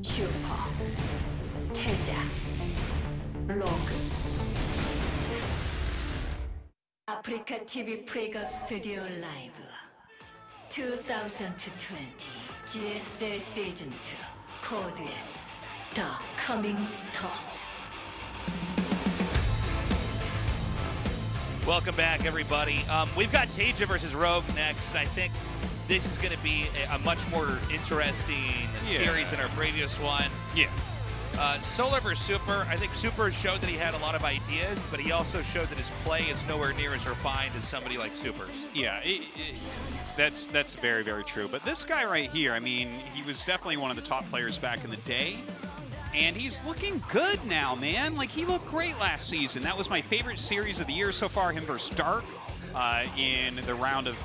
슈퍼, 태자, 로그. 아프리카 TV 프레이업 스튜디오 라이브 2020 GSL 시즌 2 코드 S The Coming Storm. Welcome back, everybody. We've got TaeJa versus Rogue next, and I think this is going to be a much more interesting series than our previous one. Yeah. Solar versus Super. I think Super showed that he had a lot of ideas, but he also showed that his play is nowhere near as refined as somebody like Super's. Yeah, that's very, very true. But this guy right here, I mean, he was definitely one of the top players back in the day. And he's looking good now, man. Like, he looked great last season. That was my favorite series of the year so far, him versus Dark in the round of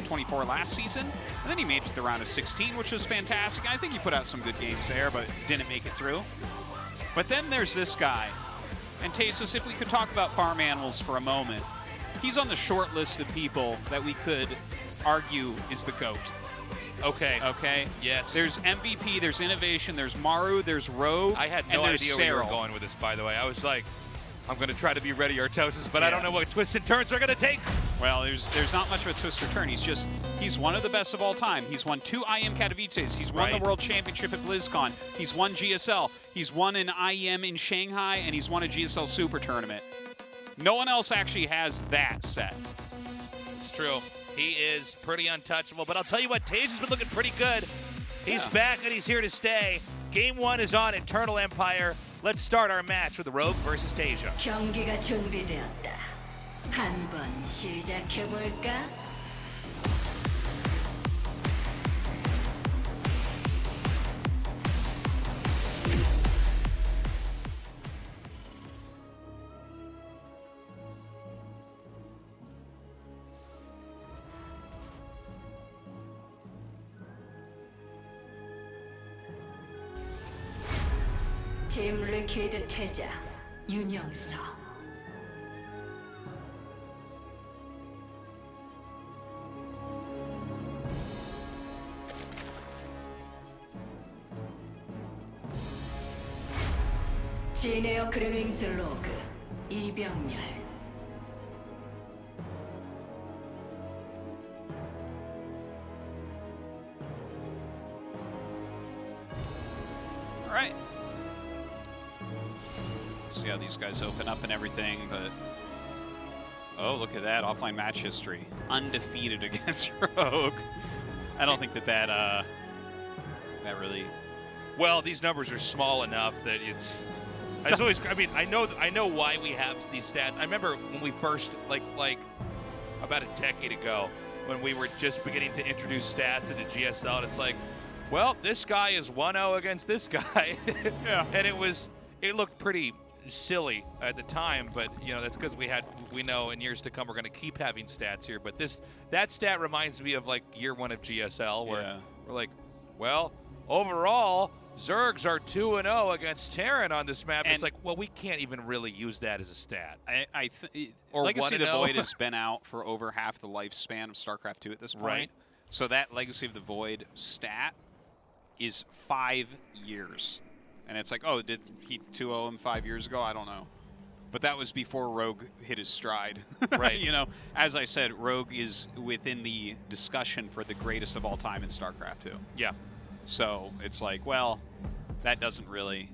24 last season. And then he made it to the round of 16, which was fantastic. I think he put out some good games there, but didn't make it through. But then there's this guy. And Taesus, if we could talk about farm animals for a moment, he's on the short list of people that we could argue is the GOAT. Okay. Okay? Yes. There's MVP, there's Innovation, there's Maru, there's Rogue, I had no idea where you were going with this, by the way. I was like, I'm going to try to be ready, Artosis, but I don't know what twists and turns we're going to take. Well, there's not much of a twist or turn. He's one of the best of all time. He's won 2 IEM Katowices. He's won the World Championship at BlizzCon. He's won GSL. He's won an IEM in Shanghai, and he's won a GSL Super Tournament. No one else actually has that set. It's true. He is pretty untouchable, but I'll tell you what, TaeJa's been looking pretty good. He's back and he's here to stay. Game 1 is on Eternal Empire. Let's start our match with Rogue versus TaeJa. 경기가 준비되었다. 한번 시작해 볼까? 팀 리퀴드 태자 윤영서. 지네어 그래밍스 로그 이병렬. All right. See how these guys open up and everything, but oh, look at that offline match history, undefeated against Rogue. I don't think that really. Well, these numbers are small enough that it's always. I mean, I know why we have these stats. I remember when we first like about a decade ago when we were just beginning to introduce stats into GSL, and it's like, well, this guy is 1-0 against this guy. Yeah, and it looked pretty silly at the time, but you know, that's because we know in years to come we're going to keep having stats here. But that stat reminds me of like year 1 of GSL, where we're like, well, overall Zergs are 2-0 against Terran on this map. And it's like, well, we can't even really use that as a stat. Or Legacy of the Void has been out for over half the lifespan of StarCraft 2 at this point. Right. So that Legacy of the Void stat is 5 years. And it's like, oh, did he 2-0 him 5 years ago? I don't know. But that was before Rogue hit his stride. Right. You know, as I said, Rogue is within the discussion for the greatest of all time in StarCraft 2. Yeah. So it's like, well, that doesn't really,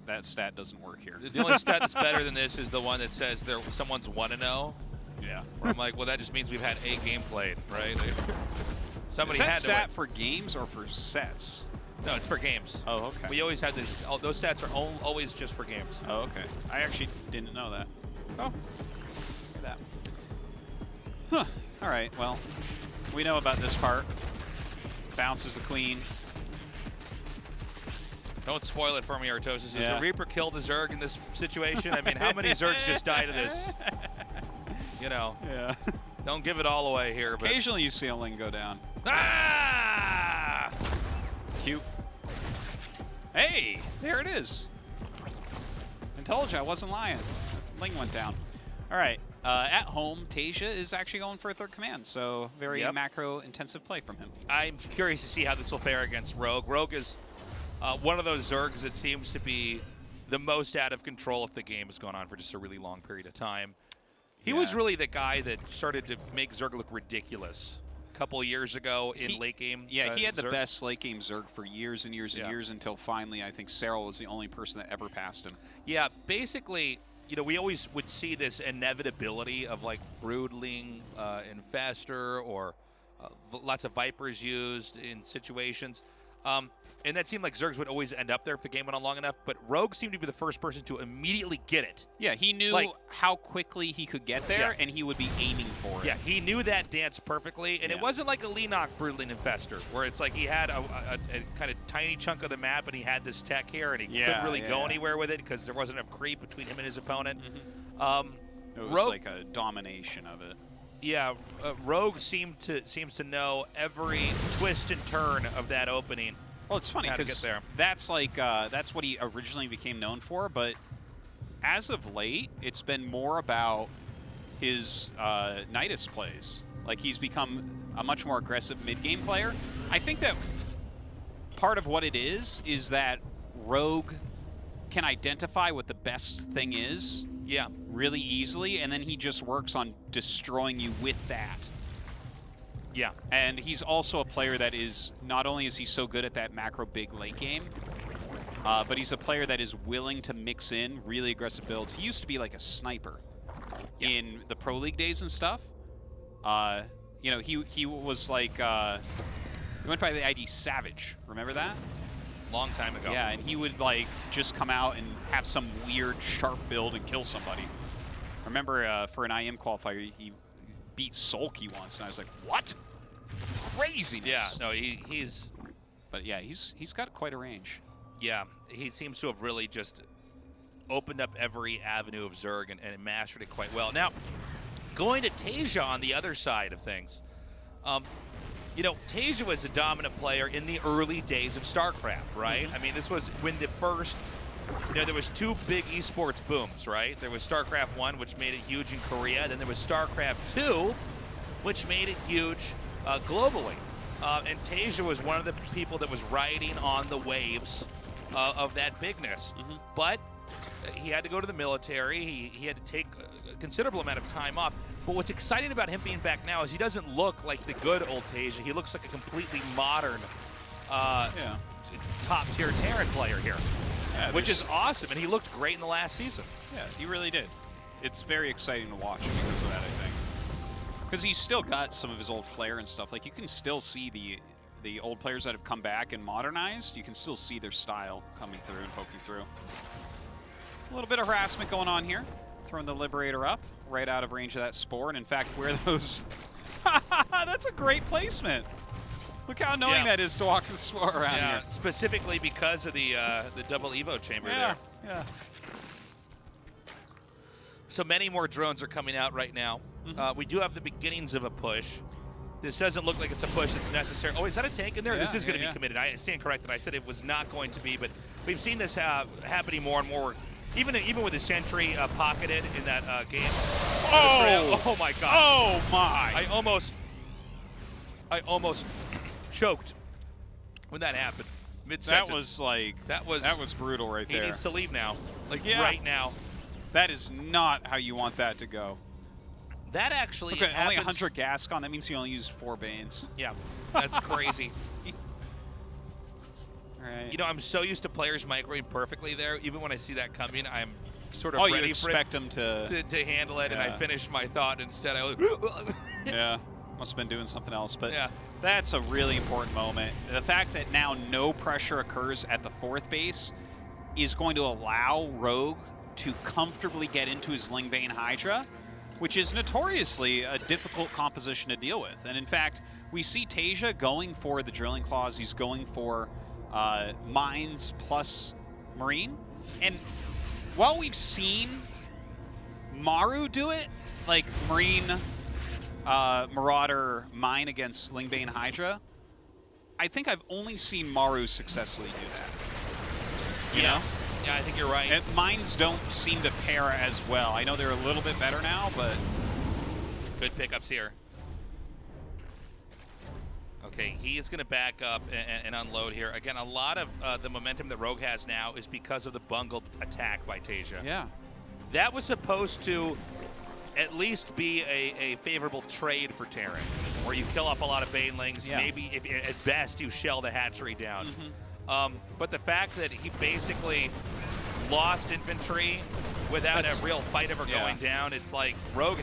that stat doesn't work here. The only stat that's better than this is the one that says someone's 1-0. Yeah. Where I'm like, well, that just means we've had a game played, right? Somebody is that had stat for games or for sets? No, it's for games. Oh, okay. We always had this. Those stats are always just for games. Oh, okay. I actually didn't know that. Oh, look at that. Huh. All right. Well, we know about this part. Bounce is the queen. Don't spoil it for me, Artosis. Does the Reaper kill the Zerg in this situation? I mean, how many Zergs just died of this? You know. Yeah. Don't give it all away here. But occasionally you see a Ling go down. Ah! Cute. Hey, there it is. I told you I wasn't lying. Ling went down. All right. At home, TaeJa is actually going for a third command, so very macro-intensive play from him. I'm curious to see how this will fare against Rogue. Rogue is one of those Zergs that seems to be the most out of control if the game has gone on for just a really long period of time. He was really the guy that started to make Zerg look ridiculous a couple of years ago in late game. Yeah, he had the Zerg. best late game Zerg for years and years and years until finally I think Serral was the only person that ever passed him. Yeah, basically, you know, we always would see this inevitability of like Broodling Infestor or lots of Vipers used in situations. And that seemed like Zergs would always end up there if the game went on long enough, but Rogue seemed to be the first person to immediately get it. Yeah, he knew how quickly he could get there, and he would be aiming for it. Yeah, he knew that dance perfectly, and it wasn't like a Leenock Broodling Infestor, where it's like he had a kind of tiny chunk of the map, and he had this tech here, and he couldn't really go anywhere with it because there wasn't enough creep between him and his opponent. It was Rogue, like a domination of it. Yeah, Rogue seems to know every twist and turn of that opening. Well, it's funny because that's like that's what he originally became known for, but as of late, it's been more about his Nidus plays. Like he's become a much more aggressive mid-game player. I think that part of what it is that Rogue can identify what the best thing is, really easily, and then he just works on destroying you with that. Yeah, and he's also a player that is, not only is he so good at that macro big late game, but he's a player that is willing to mix in really aggressive builds. He used to be like a sniper in the Pro League days and stuff. You know, he was like, he went by the ID Savage. Remember that? Long time ago. Yeah, and he would like just come out and have some weird sharp build and kill somebody. I remember for an IM qualifier, he beat Sulky once, and I was like, what? Craziness. Yeah, no, he's... But yeah, he's got quite a range. Yeah, he seems to have really just opened up every avenue of Zerg and mastered it quite well. Now, going to TaeJa on the other side of things, you know, TaeJa was a dominant player in the early days of Starcraft, right? I mean, this was when the first... You know, there was two big esports booms, right? There was StarCraft 1, which made it huge in Korea. Then there was StarCraft 2, which made it huge globally. And TaeJa was one of the people that was riding on the waves of that bigness. But he had to go to the military. He had to take a considerable amount of time off. But what's exciting about him being back now is he doesn't look like the good old TaeJa. He looks like a completely modern top-tier Terran player here. Yeah, which is awesome, and he looked great in the last season. Yeah, he really did. It's very exciting to watch because of that, I think. Because he's still got some of his old flair and stuff. Like, you can still see the old players that have come back and modernized. You can still see their style coming through and poking through. A little bit of harassment going on here. Throwing the Liberator up, right out of range of that Spore. And in fact, where those... That's a great placement. Look how annoying that is to walk the Spore around here. Specifically because of the double Evo chamber there. Yeah. So many more drones are coming out right now. We do have the beginnings of a push. This doesn't look like it's a push that's necessary. Oh, is that a tank in there? This is going to be committed. I stand corrected. I said it was not going to be, but we've seen this happening more and more. Even with the Sentry pocketed in that game. Oh my God. Oh my. I almost choked when that happened. Mid-sentence. That was brutal right there. He needs to leave now. Right now. That is not how you want that to go. That actually happens. Only 100 Gascon. That means he only used 4 Banes. Yeah, that's crazy. All right. You know, I'm so used to players microing perfectly there. Even when I see that coming, I'm sort of ready you expect him to handle it, and I finish my thought instead. Yeah, must have been doing something else. But that's a really important moment. The fact that now no pressure occurs at the 4th base is going to allow Rogue to comfortably get into his Lingbane Hydra, which is notoriously a difficult composition to deal with. And in fact, we see TaeJa going for the Drilling Claws. He's going for Mines plus Marine. And while we've seen Maru do it, like Marine, Marauder, Mine against Lingbane Hydra, I think I've only seen Maru successfully do that. You know? Yeah, I think you're right. And Mines don't seem to pair as well. I know they're a little bit better now, but... Good pickups here. Okay, he is going to back up and unload here. Again, a lot of the momentum that Rogue has now is because of the bungled attack by TaeJa. Yeah. That was supposed to at least be a favorable trade for Terran, where you kill off a lot of banelings. Yeah. Maybe, at best, you shell the hatchery down. But the fact that he basically lost infantry without a real fight ever going down, it's like Rogue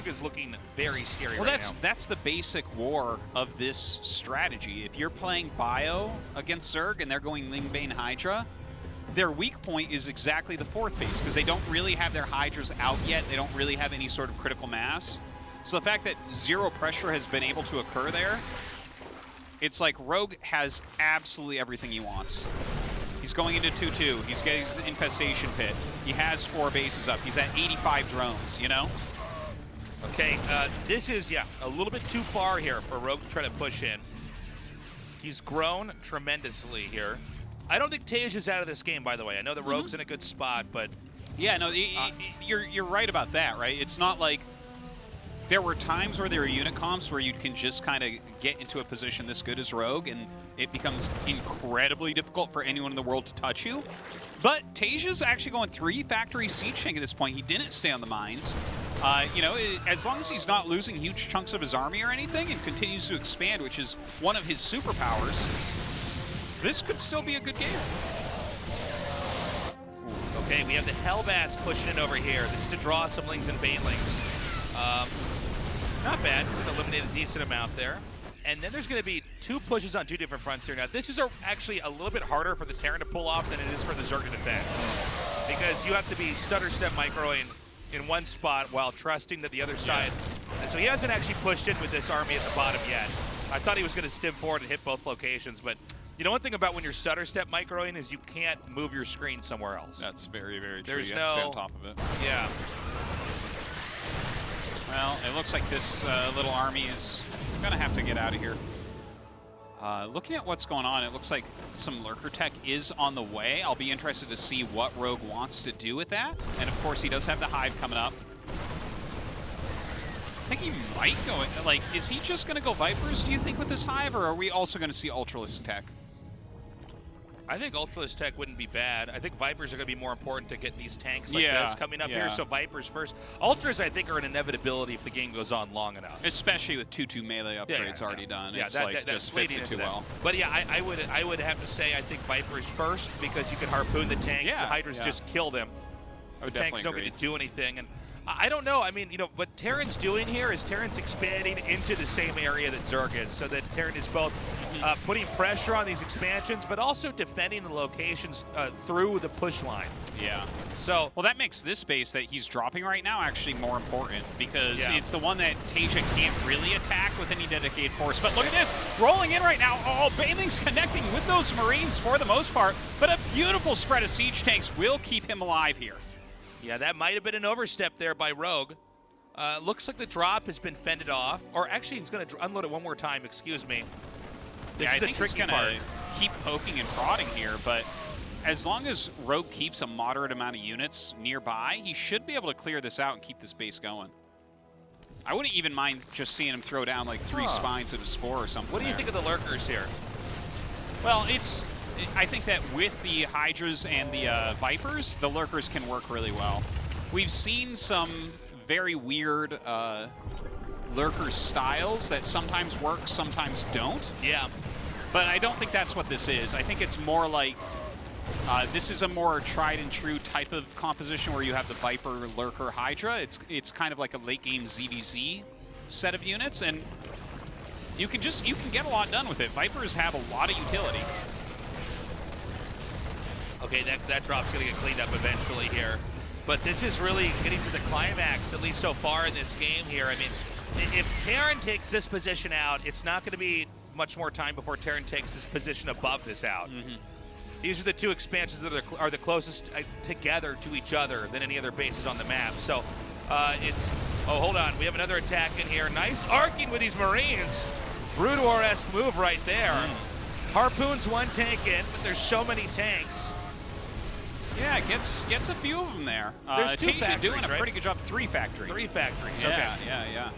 is looking very scary right now. That's the basic war of this strategy. If you're playing Bio against Zerg and they're going Lingbane Hydra, their weak point is exactly the 4th base, because they don't really have their Hydras out yet. They don't really have any sort of critical mass. So the fact that zero pressure has been able to occur there, it's like Rogue has absolutely everything he wants. He's going into 2-2. He's getting his infestation pit. He has 4 bases up. He's at 85 drones, you know? Okay, this is, a little bit too far here for Rogue to try to push in. He's grown tremendously here. I don't think TaeJa's out of this game, by the way. I know that Rogue's in a good spot, but... Yeah, no, you're right about that, right? It's not like... There were times where there were unit comps where you can just kind of get into a position this good as Rogue, and it becomes incredibly difficult for anyone in the world to touch you. But TaeJa's actually going 3 factory siege tank at this point. He didn't stay on the mines. You know, as long as he's not losing huge chunks of his army or anything and continues to expand, which is one of his superpowers, this could still be a good game. Okay, we have the Hellbats pushing it over here. This is to draw some Lings and Banelings. Not bad. It's going to eliminate a decent amount there. And then there's going to be 2 pushes on 2 different fronts here. Now, this is actually a little bit harder for the Terran to pull off than it is for the Zerg to defend. Because you have to be stutter step microing in one spot while trusting that the other side... And so he hasn't actually pushed in with this army at the bottom yet. I thought he was going to stim forward and hit both locations, but you know one thing about when you're stutter step microing is you can't move your screen somewhere else. That's very, very true. There's you have to stay on top of it. Yeah. Well, it looks like this little army is going to have to get out of here. Looking at what's going on, it looks like some Lurker tech is on the way. I'll be interested to see what Rogue wants to do with that. And of course, he does have the Hive coming up. I think he might go, like, is he just going to go Vipers, do you think, with this Hive, or are we also going to see Ultralisk tech? I think Ultralisk tech wouldn't be bad. I think Vipers are going to be more important to get these tanks like this coming up here, so Vipers first. Ultras, I think, are an inevitability if the game goes on long enough. Especially with 2-2 melee upgrades already done. Yeah, it's like just fits it too well. But yeah, I would have to say I think Vipers first, because you can harpoon the tanks. The Hydras just kill them. I would the tanks don't get to do anything. And I don't know. I mean, you know, what Terran's doing here is Terran's expanding into the same area that Zerg is, so that Terran is both putting pressure on these expansions, but also defending the locations through the push line. Yeah. So, well, that makes this base that he's dropping right now actually more important, because it's the one that TaeJa can't really attack with any dedicated force. But look at this, rolling in right now. Oh, Baneling's connecting with those Marines for the most part, but a beautiful spread of siege tanks will keep him alive here. Yeah, that might have been an overstep there by Rogue. Looks like the drop has been fended off. Or actually, he's going to unload it one more time, excuse me. This is I think he's going to keep poking and prodding here, but as long as Rogue keeps a moderate amount of units nearby, he should be able to clear this out and keep this base going. I wouldn't even mind just seeing him throw down like 3 spines of a spore or something. What do you think of the Lurkers here? Well, I think that with the Hydras and the Vipers, the Lurkers can work really well. We've seen some very weird Lurker styles that sometimes work, sometimes don't. Yeah. But I don't think that's what this is. I think it's more like, this is a more tried and true type of composition where you have the Viper, Lurker, Hydra. It's kind of like a late game ZVZ set of units, and you can get a lot done with it. Vipers have a lot of utility. Okay, that drop's going to get cleaned up eventually here. But this is really getting to the climax, at least so far in this game here. I mean, if Terran takes this position out, it's not going to be much more time before Terran takes this position above this out. These are the 2 expansions that are the closest together to each other than any other bases on the map. So it's... Oh, hold on. We have another attack in here. Nice arcing with these Marines. Brutor-esque move right there. Harpoons 1 tank in, but there's so many tanks. Yeah, it gets a few of them there. There's 2 TaeJa factories, doing a pretty good job. 3 factories. 3 factories, yeah, okay. Yeah.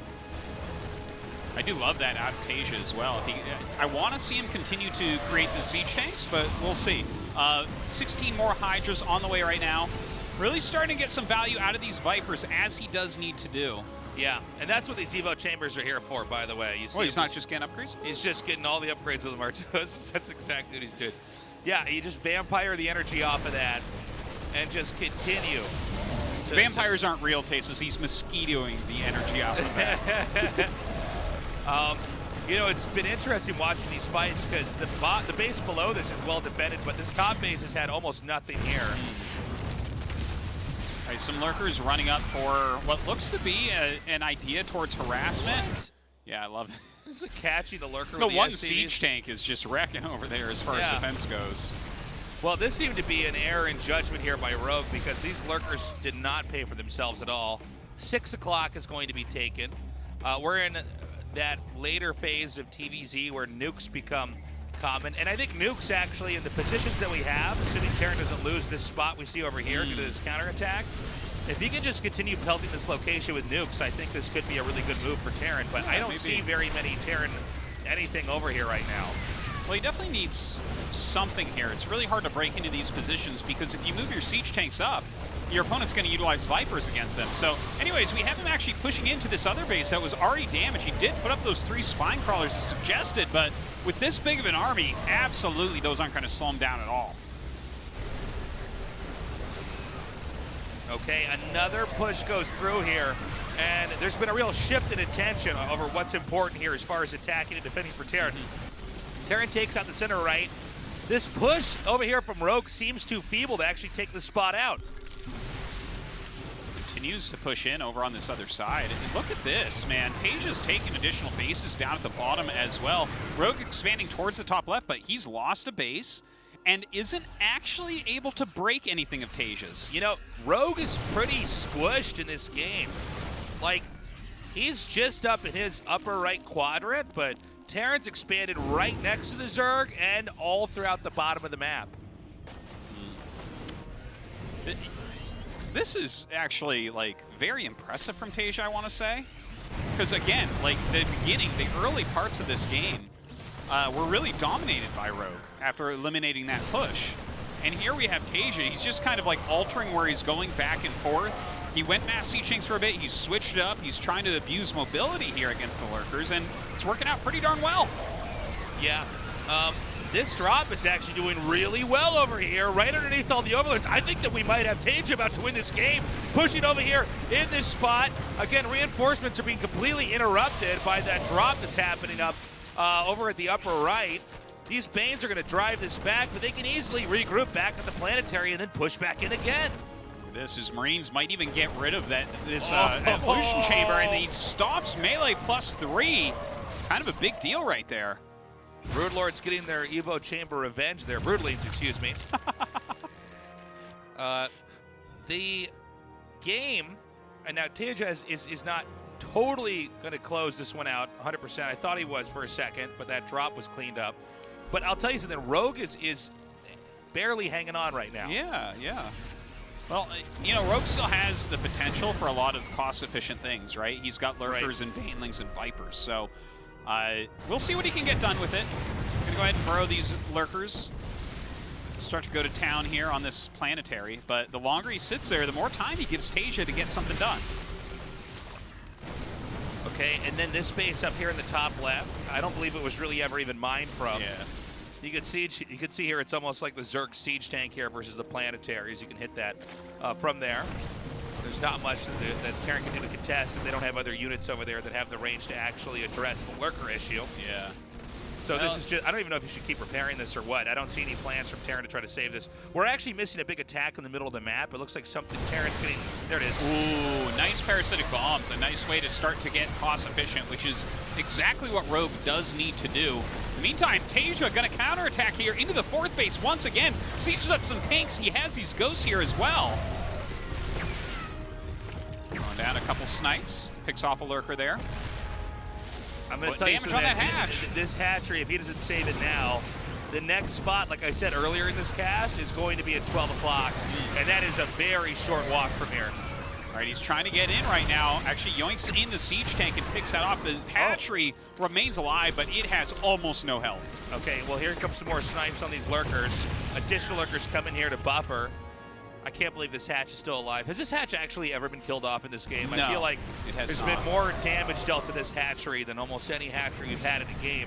I do love that out of TaeJa as well. I want to see him continue to create the siege tanks, but we'll see. 16 more Hydras on the way right now. Really starting to get some value out of these Vipers, as he does need to do. Yeah, and that's what these Evo chambers are here for, by the way. You see, well, he's not just getting upgrades? He's just getting all the upgrades with the Martos. That's exactly what he's doing. Yeah, you just vampire the energy off of that and just continue. Vampires aren't real, TaeJa. He's mosquitoing the energy off of that. You know, it's been interesting watching these fights because the base below this is well defended, but this top base has had almost nothing here. Right, some lurkers running up for what looks to be an idea towards harassment. What? Yeah, I love it. This is catching the lurker. The with one SCVs. siege tank is just wrecking over there as far as defense goes. Well, this seemed to be an error in judgment here by Rogue because these lurkers did not pay for themselves at all. 6 o'clock is going to be taken. We're in that later phase of TVZ where nukes become common. And I think nukes actually, in the positions that we have, assuming Terran doesn't lose this spot we see over here due to this counterattack, if he can just continue pelting this location with nukes, I think this could be a really good move for Terran. But I don't see very many Terran anything over here right now. Well, he definitely needs something here. It's really hard to break into these positions because if you move your siege tanks up, your opponent's going to utilize Vipers against them. So anyways, we have him actually pushing into this other base that was already damaged. He did put up those 3 spine crawlers as suggested, but with this big of an army, absolutely those aren't going to slow him down at all. Okay, another push goes through here, and there's been a real shift in attention over what's important here as far as attacking and defending for Terran. Terran takes out the center right. This push over here from Rogue seems too feeble to actually take the spot out. Continues to push in over on this other side. And look at this, man. TaeJa's taking additional bases down at the bottom as well. Rogue expanding towards the top left, but he's lost a base and isn't actually able to break anything of TaeJa's. You know, Rogue is pretty squished in this game. Like, he's just up in his upper right quadrant, but Terran's expanded right next to the Zerg and all throughout the bottom of the map. This is actually, like, very impressive from TaeJa, I want to say. Because, again, like, the beginning, the early parts of this game were really dominated by Rogue after eliminating that push. And here we have TaeJa. He's just kind of, like, altering where he's going back and forth. He went mass siege tanks for a bit. He's switched it up. He's trying to abuse mobility here against the lurkers, and it's working out pretty darn well. Yeah. This drop is actually doing really well over here, right underneath all the overlords. I think that we might have TaeJa about to win this game, pushing over here in this spot. Again, reinforcements are being completely interrupted by that drop that's happening up over at the upper right. These Banes are going to drive this back, but they can easily regroup back at the planetary and then push back in again. This is Marines might even get rid of this evolution chamber, and he stops melee +3. Kind of a big deal right there. Broodlords getting their Evo chamber revenge there. Broodlings, excuse me. The game, and now TaeJa is not totally going to close this one out 100%. I thought he was for a second, but that drop was cleaned up. But I'll tell you something, Rogue is barely hanging on right now. Yeah, yeah. Well, you know, Rogue still has the potential for a lot of cost-efficient things, right? He's got lurkers and banelings and vipers, so we'll see what he can get done with it. Gonna go ahead and burrow these lurkers. Start to go to town here on this planetary, but the longer he sits there, the more time he gives TaeJa to get something done. Okay, and then this base up here in the top left, I don't believe it was really ever even mined from. Yeah. You can see here it's almost like the Zerg siege tank here versus the planetaries. You can hit that from there. There's not much that Terran can do to contest if they don't have other units over there that have the range to actually address the lurker issue. Yeah. So this is just, I don't even know if you should keep repairing this or what. I don't see any plans from Terran to try to save this. We're actually missing a big attack in the middle of the map. It looks like something Terran's getting, there it is. Ooh, nice parasitic bombs. A nice way to start to get cost efficient, which is exactly what Rogue does need to do. In the meantime, TaeJa gonna counterattack here into the fourth base once again. Sieges up some tanks. He has these ghosts here as well. Going down a couple snipes. Picks off a lurker there. I'm going to tell you something, this hatchery, if he doesn't save it now, the next spot, like I said earlier in this cast, is going to be at 12 o'clock, and that is a very short walk from here. All right, he's trying to get in right now. Actually, yoinks in the siege tank and picks that off. The hatchery remains alive, but it has almost no health. Okay, well, here comes some more snipes on these lurkers. Additional lurkers come in here to buffer. I can't believe this hatch is still alive. Has this hatch actually ever been killed off in this game? No, I feel like there's been more damage dealt to this hatchery than almost any hatchery we've had in a game.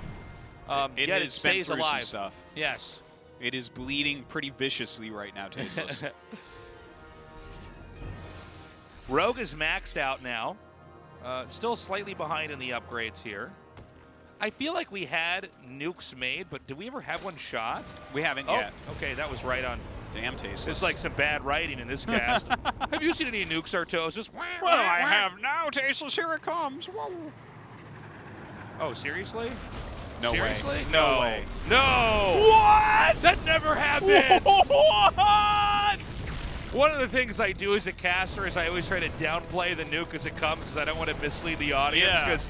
Yet it stays alive. Stuff. Yes. It is bleeding pretty viciously right now, Tasteless. Rogue is maxed out now. Still slightly behind in the upgrades here. I feel like we had nukes made, but did we ever have one shot? We haven't yet. Okay, that was right on. Damn, Tasteless. It's like some bad writing in this cast. Have you seen any nukes, Artos? Just well, I have now, Tasteless. Here it comes. Whoa. Oh, seriously? No Seriously? way. No. No way. No. What? That never happened. What? One of the things I do as a caster is I always try to downplay the nuke as it comes because I don't want to mislead the audience. Because,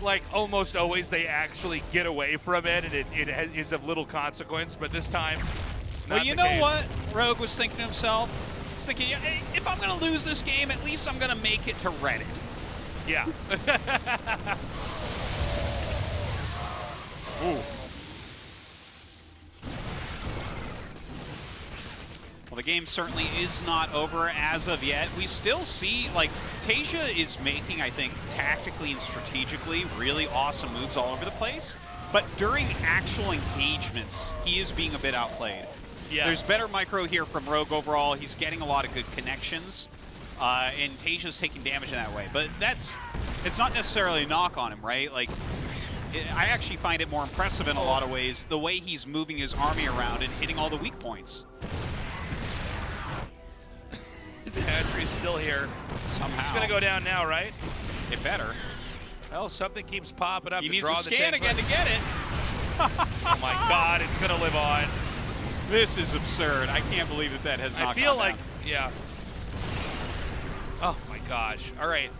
like, almost always they actually get away from it and it is of little consequence. But this time, well, you know what Rogue was thinking to himself? He's thinking, hey, if I'm going to lose this game, at least I'm going to make it to Reddit. Yeah. Ooh. Well, the game certainly is not over as of yet. We still see, like, TaeJa is making, I think, tactically and strategically really awesome moves all over the place. But during actual engagements, he is being a bit outplayed. Yeah. There's better micro here from Rogue overall. He's getting a lot of good connections. And TaeJa's taking damage in that way. But it's not necessarily a knock on him, right? Like, I actually find it more impressive in a lot of ways, the way he's moving his army around and hitting all the weak points. The hatchery's still here. Somehow. It's going to go down now, right? It better. Well, something keeps popping up. He to needs draw to scan the again to get it. Oh my God, it's going to live on. This is absurd. I can't believe that has not I feel gone like, down. yeah. Oh my gosh. All right.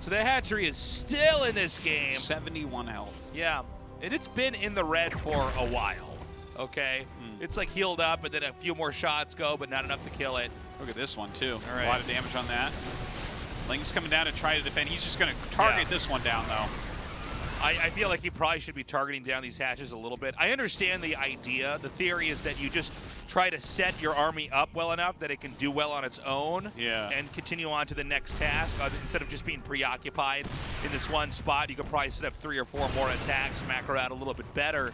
So the hatchery is still in this game. 71 health. Yeah. And it's been in the red for a while. Okay? It's like healed up and then a few more shots go, but not enough to kill it. Look at this one, too. All right. A lot of damage on that. Ling's coming down to try to defend. He's just going to target this one down, though. I feel like he probably should be targeting down these hatches a little bit. I understand the idea. The theory is that you just try to set your army up well enough that it can do well on its own and continue on to the next task. Instead of just being preoccupied in this one spot, you could probably set up 3 or 4 more attacks, macro out a little bit better.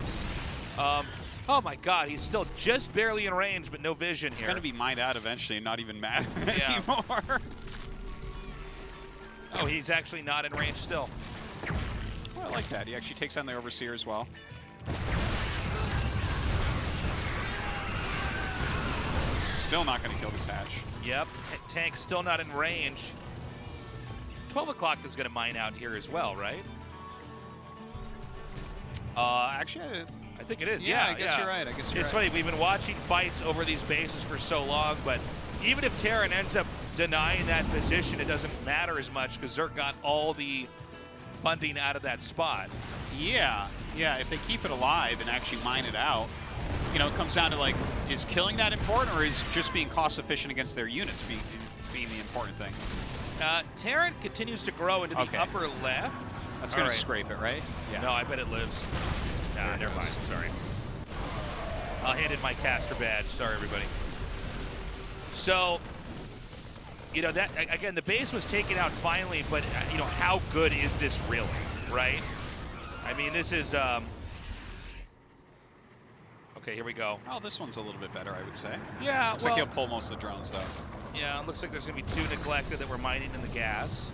Oh my God, he's still just barely in range, but no vision here. It's going to be mined out eventually and not even matter anymore. Oh, he's actually not in range still. I like that. He actually takes on the Overseer as well. Still not going to kill this hatch. Yep, tank's still not in range. 12 o'clock is going to mine out here as well, right? Actually, I think it is. yeah, I guess you're right. It's funny, we've been watching fights over these bases for so long, but even if Terran ends up denying that position, it doesn't matter as much because Zerk got all the funding out of that spot. Yeah, if they keep it alive and actually mine it out, you know, it comes down to, like, is killing that important or is just being cost efficient against their units being the important thing? Terran continues to grow into the upper left. That's going to scrape it, right? Yeah. No, I bet it lives. Nah, never mind. Sorry. I'll hand in my caster badge. Sorry, everybody. So, you know, that again, the base was taken out finally, but you know, how good is this really, right? I mean, this is okay, here we go. Oh, this one's a little bit better, I would say. Yeah, looks like he'll pull most of the drones, though. Yeah, it looks like there's going to be 2 neglected that we're mining in the gas.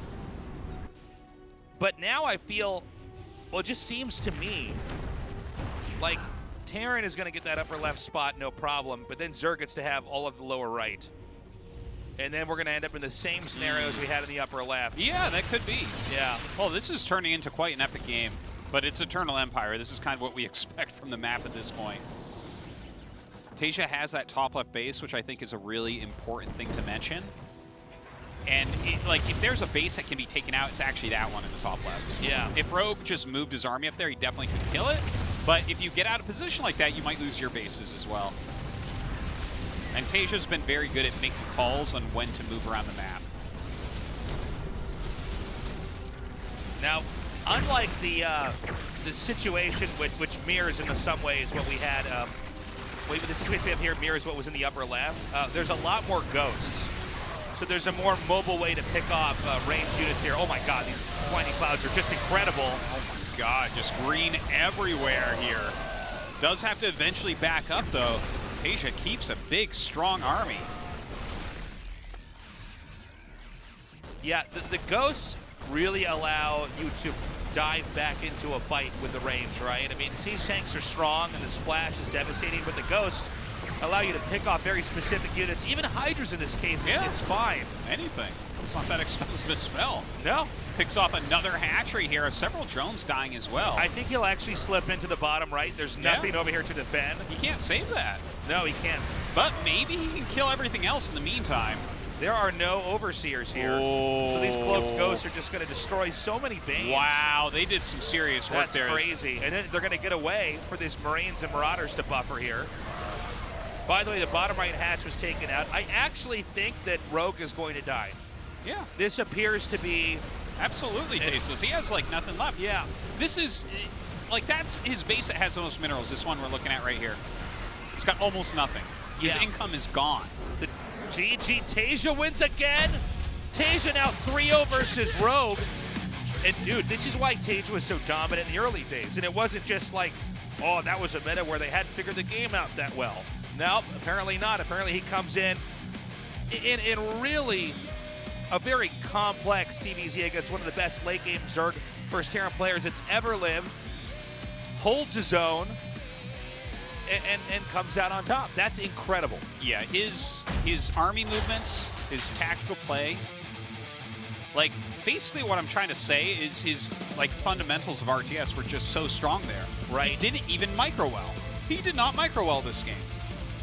But now I feel, well, it just seems to me like Terran is going to get that upper left spot, no problem, but then Zerg gets to have all of the lower right. And then we're going to end up in the same scenarios we had in the upper left. Yeah, that could be. Yeah. Well, this is turning into quite an epic game, but it's Eternal Empire. This is kind of what we expect from the map at this point. TaeJa has that top left base, which I think is a really important thing to mention. And like, if there's a base that can be taken out, it's actually that one in the top left. Yeah. If Rogue just moved his army up there, he definitely could kill it. But if you get out of position like that, you might lose your bases as well. And TaeJa's been very good at making calls on when to move around the map. Now, unlike the situation which mirrors in some ways what we had, the situation we have here mirrors what was in the upper left. There's a lot more ghosts. So there's a more mobile way to pick off ranged units here. Oh my god, these blinding clouds are just incredible. Oh my god, just green everywhere here. Does have to eventually back up though. TaeJa keeps a big, strong army. Yeah, the ghosts really allow you to dive back into a fight with the range, right? I mean, siege tanks are strong and the splash is devastating, but the ghosts allow you to pick off very specific units. Even Hydras in this case, it's fine. Anything. It's not that expensive a spell. No. Picks off another hatchery here. Several drones dying as well. I think he'll actually slip into the bottom right. There's nothing over here to defend. He can't save that. No, he can't. But maybe he can kill everything else in the meantime. There are no overseers here. Oh. So these cloaked ghosts are just going to destroy so many banes. Wow, they did some serious work there. That's crazy. And then they're going to get away for these Marines and Marauders to buffer here. By the way, the bottom right hatch was taken out. I actually think that Rogue is going to die. Yeah. This appears to be... Absolutely tasteless. He has, like, nothing left. Yeah. This is, like, that's his base that has the most minerals. This one we're looking at right here. It's got almost nothing. His income is gone. The GG TaeJa wins again. TaeJa now 3-0 versus Rogue. And, dude, this is why TaeJa was so dominant in the early days. And it wasn't just like, oh, that was a meta where they hadn't figured the game out that well. No, apparently not. Apparently he comes in really a very complex TVZ against one of the best late game Zerg first Terran players that's ever lived, holds his own, and comes out on top. That's incredible. Yeah, his army movements, his tactical play, like basically what I'm trying to say is his like fundamentals of RTS were just so strong there. Right. He didn't even micro-well. He did not micro-well this game.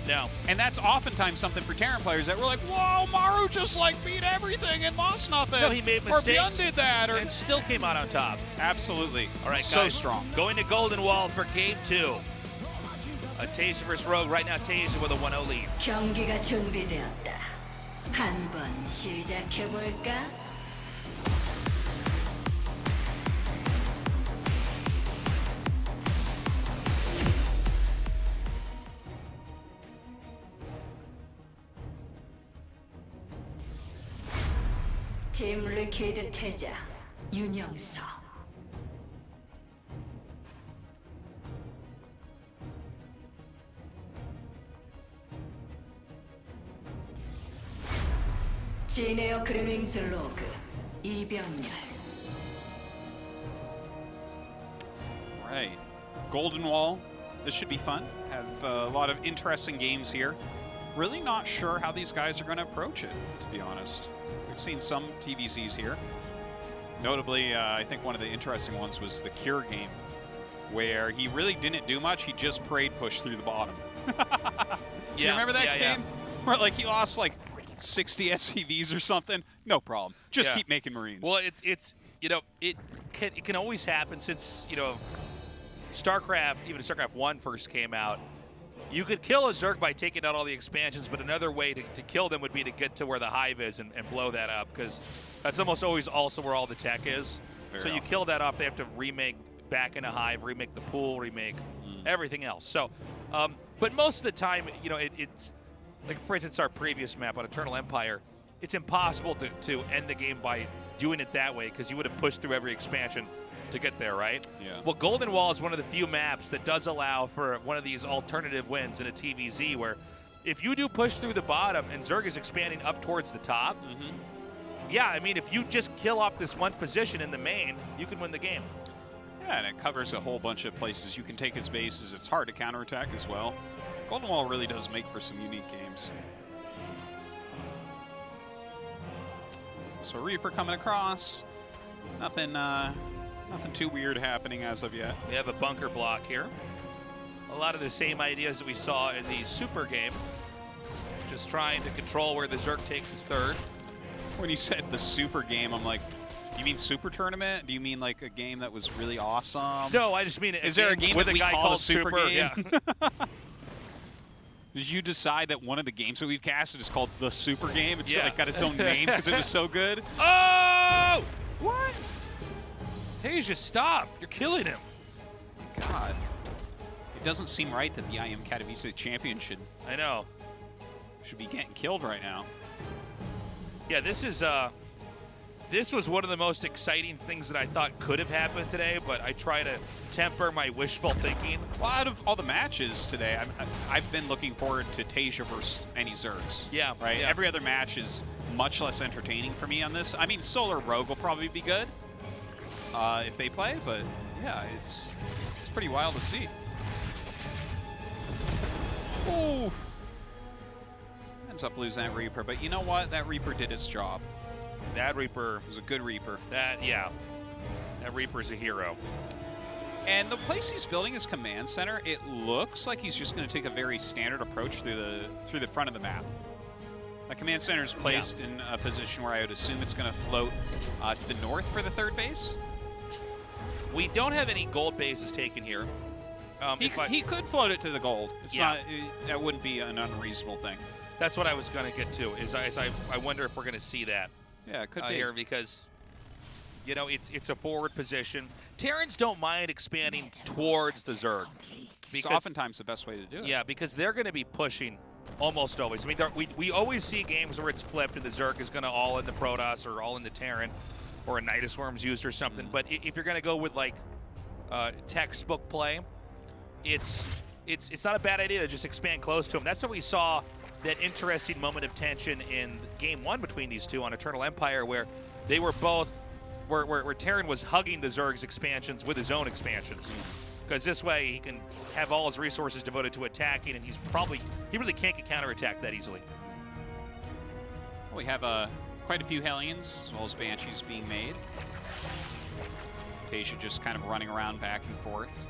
No. And that's oftentimes something for Terran players that were like, whoa, Maru just like beat everything and lost nothing. No, he made mistakes. Or Beyond did that. Or... And still came out on top. Absolutely. All right, so guys, strong. Going to Golden Wall for game 2. A TaeJa versus Rogue. Right now, TaeJa with a 1-0 lead. 경기가 준비되었다. 한번 시작해볼까? 팀 리퀴드 태자 윤영서. 지네어 그리밍스 로그 이병렬. Right. Golden Wall. This should be fun. Have a lot of interesting games here. Really not sure how these guys are going to approach it, to be honest. We've seen some TVZs here. Notably, I think one of the interesting ones was the Cure game, where he really didn't do much. He just parade pushed through the bottom. You remember that game? Where like he lost like 60 SCVs or something? No problem. Just keep making Marines. Well, it's you know, it can always happen since, you know, Starcraft, even Starcraft 1 first came out. You could kill a Zerg by taking out all the expansions, but another way to kill them would be to get to where the hive is and blow that up, because that's almost always also where all the tech is. So you kill that off, they have to remake back in a hive, remake the pool, remake everything else. So, but most of the time, you know, it's like, for instance, our previous map on Eternal Empire, it's impossible to end the game by doing it that way, because you would have pushed through every expansion to get there, right? Yeah. Well, Golden Wall is one of the few maps that does allow for one of these alternative wins in a TVZ, where if you do push through the bottom and Zerg is expanding up towards the top, yeah, I mean, if you just kill off this one position in the main, you can win the game. Yeah, and it covers a whole bunch of places. You can take his bases. It's hard to counterattack as well. Golden Wall really does make for some unique games. So Reaper coming across. Nothing too weird happening as of yet. We have a bunker block here. A lot of the same ideas that we saw in the Super game. Just trying to control where the Zerg takes his third. When you said the Super game, I'm like, you mean Super Tournament? Do you mean like a game that was really awesome? No, I just mean is there a game with that a we guy call called a Super game? Yeah. Did you decide that one of the games that we've casted is called the Super Game? It's got its own name because it was so good. Oh! What? TaeJa, stop! You're killing him. God. It doesn't seem right that the IM Katowice champion should I know. be getting killed right now. Yeah, this was one of the most exciting things that I thought could have happened today, but I try to temper my wishful thinking. Well, out of all the matches today, I've been looking forward to TaeJa versus any Zergs. Yeah. Right? Yeah. Every other match is much less entertaining for me on this. I mean, Solar Rogue will probably be good if they play, but yeah, it's pretty wild to see. Ooh. Ends up losing that Reaper, but you know what? That Reaper did its job. That Reaper It was a good Reaper. That Reaper's a hero. And the place he's building his command center, it looks like he's just going to take a very standard approach through the front of the map. The command center is placed in a position where I would assume it's going to float to the north for the third base. We don't have any gold bases taken here. He could float it to the gold. It's Yeah. not. That wouldn't be an unreasonable thing. That's what I was going to get to. I wonder if we're going to see that. Yeah, it could be here because, you know, it's a forward position. Terrans don't mind expanding towards the Zerg. It's oftentimes the best way to do it. Yeah, because they're going to be pushing almost always. I mean, we always see games where it's flipped and the Zerg is going to all in the Protoss or all in the Terran or a Nidus Worm's used or something. But if you're going to go with like textbook play, it's not a bad idea to just expand close to them. That's what we saw. That interesting moment of tension in Game 1 between these two on Eternal Empire, where they were both, where Terran was hugging the Zerg's expansions with his own expansions, because this way he can have all his resources devoted to attacking, and he really can't get counterattacked that easily. We have quite a few Hellions as well as Banshees being made. TaeJa just kind of running around back and forth,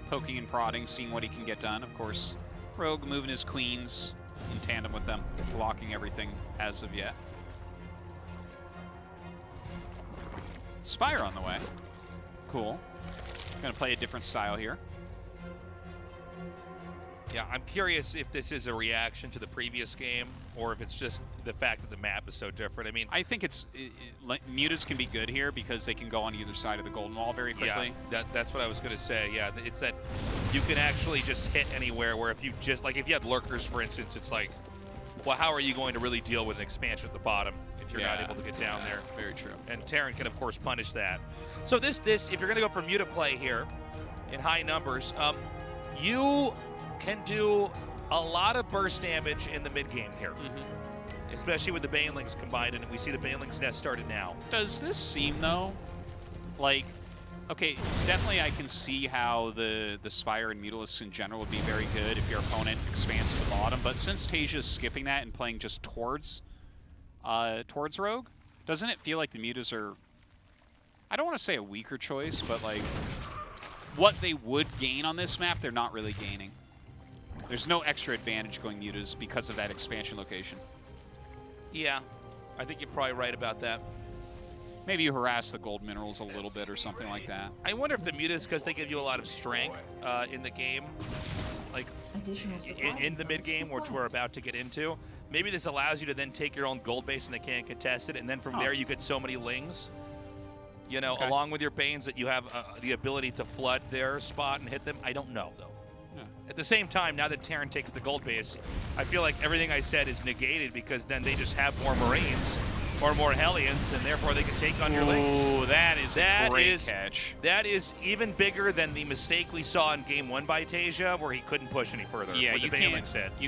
poking and prodding, seeing what he can get done. Of course, Rogue moving his queens in tandem with them, blocking everything as of yet. Spire on the way. Cool. Gonna play a different style here. Yeah, I'm curious if this is a reaction to the previous game or if it's just the fact that the map is so different. I mean, I think mutas can be good here because they can go on either side of the golden wall very quickly. Yeah, that's what I was going to say. Yeah, it's that you can actually just hit anywhere, where if you had lurkers, for instance, it's like, well, how are you going to really deal with an expansion at the bottom if you're not able to get down there? Very true. And Terran can, of course, punish that. So this if you're going to go for muta play here in high numbers, you can do a lot of burst damage in the mid game here, especially with the Banelings combined, and we see the Banelings nest started now. Does this seem though like, okay, definitely I can see how the Spire and Mutalisks in general would be very good if your opponent expands to the bottom, but since TaeJa's skipping that and playing just towards Rogue, doesn't it feel like the Mutas are, I don't want to say a weaker choice, but like what they would gain on this map, they're not really gaining. There's no extra advantage going Mutas because of that expansion location. Yeah, I think you're probably right about that. Maybe you harass the gold minerals a little bit or something like that. I wonder if the mutas, because they give you a lot of strength in the game, like in the mid game, which we're about to get into, maybe this allows you to then take your own gold base and they can't contest it, and then from there you get so many lings, you know, along with your Banes, that you have the ability to flood their spot and hit them. I don't know, though. At the same time, now that Terran takes the gold base, I feel like everything I said is negated, because then they just have more Marines or more Hellions, and therefore they can take on your links. Oh, that is a great catch. That is even bigger than the mistake we saw in Game 1 by TaeJa, where he couldn't push any further. Yeah, you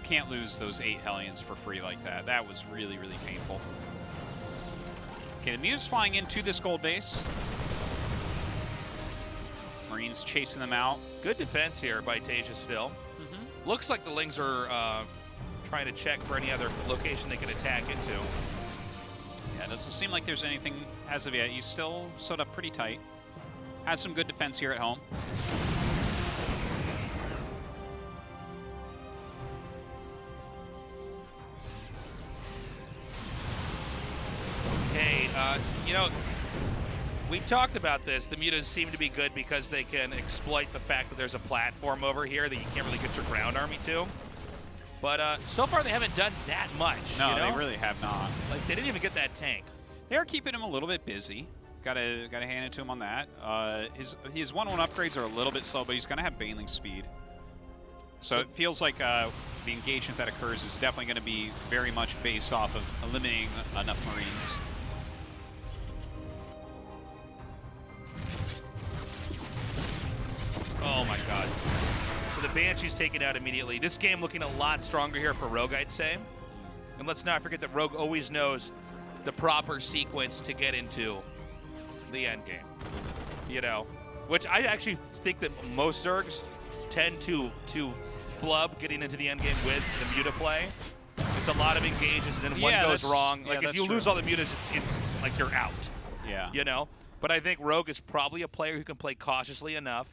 can't lose those 8 Hellions for free like that. That was really, really painful. Okay, the Muta's flying into this gold base. Marines chasing them out. Good defense here by TaeJa still. Looks like the Lings are trying to check for any other location they can attack into. Yeah, it doesn't seem like there's anything as of yet. He's still sewed up pretty tight. Has some good defense here at home. Okay, you know, we talked about this. The mutas seem to be good because they can exploit the fact that there's a platform over here that you can't really get your ground army to. But so far they haven't done that much. No, you know? they really have not. Like, they didn't even get that tank. They're keeping him a little bit busy. Gotta hand it to him on that. His 1-1 upgrades are a little bit slow, but he's gonna have Baneling speed. So it feels like the engagement that occurs is definitely going to be very much based off of eliminating enough Marines. Oh my god. So the Banshee's taken out immediately. This game looking a lot stronger here for Rogue, I'd say. And let's not forget that Rogue always knows the proper sequence to get into the end game. You know, which I actually think that most Zergs tend to flub getting into the end game with the Muta play. It's a lot of engages, and then one goes wrong. Like if you lose all the Mutas, it's like you're out. Yeah. You know? But I think Rogue is probably a player who can play cautiously enough.